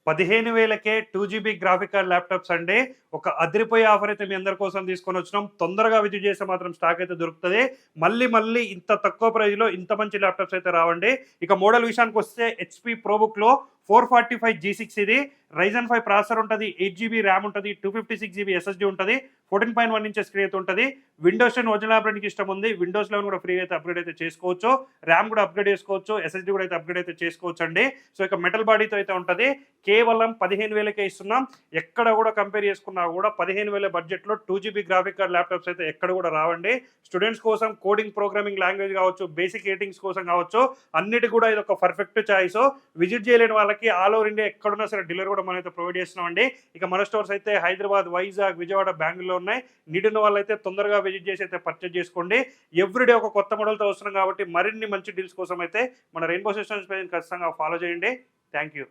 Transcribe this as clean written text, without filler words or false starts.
15,000కే 2 GB graphic card laptops అండి. ఒక అదిరిపోయే ఆఫర్ అయితే మీ అందరి కోసం తీసుకొని వచ్చినాం. తొందరగా విజిట్ చేస్తే మాత్రం స్టాక్ అయితే దొరుకుతది. మళ్ళీ ఇంత తక్కువ ప్రైస్‌లో ఇంత మంచి ల్యాప్టాప్స్ అయితే రావండి. ఇక మోడల్ విషయానికొస్తే హెచ్‌పీ ప్రోబుక్‌లో 445 G6 ఇది. రైజన్ 5 ప్రాసెసర్ ఉంటది. 8 జీబీ ర్యామ్ ఉంటది. 256 జీబీ ఎస్ఎస్‌డీ ఉంటది. 14.1 ఇంచెస్ స్క్రీన్ అయితే ఉంటది. విండోస్ 10 ఒరిజినల్ ఆపరేటింగ్ సిస్టమ్ ఉంది. విండోస్ 11 కూడా ఫ్రీగా అయితే అప్‌గ్రేడ్ అయితే చేసుకోవచ్చు. ర్యామ్ కూడా అప్‌గ్రేడ్ చేసుకోవచ్చు. ఎస్ఎస్‌డీ కూడా అయితే అప్‌గ్రేడ్ అయితే చేసుకోవచ్చండి. సో ఇక మెటల్ బాడీతో అయితే ఉంటది. కేవలం 15,000కే ఇస్తున్నాం. ఎక్కడ కూడా కంపేర్ చేసుకున్నా కూడా 15,000 బడ్జెట్‌లో 2 జీబీ గ్రాఫిక్ కార్డ్ ల్యాప్టాప్స్ అయితే ఎక్కడ కూడా రావండి. స్టూడెంట్స్ కోసం కోడింగ్ ప్రోగ్రామింగ్ లాంగ్వేజ్ కావచ్చు, బేసిక్ రేటింగ్స్ కోసం కావచ్చు, అన్నిటికి కూడా ఇది ఒక పర్ఫెక్ట్ చాయిస్. విజిట్ చేయలేని వాళ్ళకి ఆల్ ఓవర్ ఇండియా ఎక్కడున్నా సరే డెలివరీ కూడా మనం అయితే ప్రొవైడ్ చేస్తున్నామండి. ఇక మన స్టోర్స్ అయితే హైదరాబాద్, వైజాగ్, విజయవాడ, బెంగళూరులో ఉన్నాయి. నీడ్ ఉన్న వాళ్ళైతే తొందరగా విజిట్ చేసి అయితే పర్చేజ్ చేసుకోండి. ఎవ్రీడే ఒక కొత్త మోడల్తో వస్తున్నాం కాబట్టి మరిన్ని మంచి డీల్స్ కోసం అయితే మన రెయిన్బో సిస్టమ్స్ పేజ్ ఖచ్చితంగా ఫాలో చేయండి. Thank you.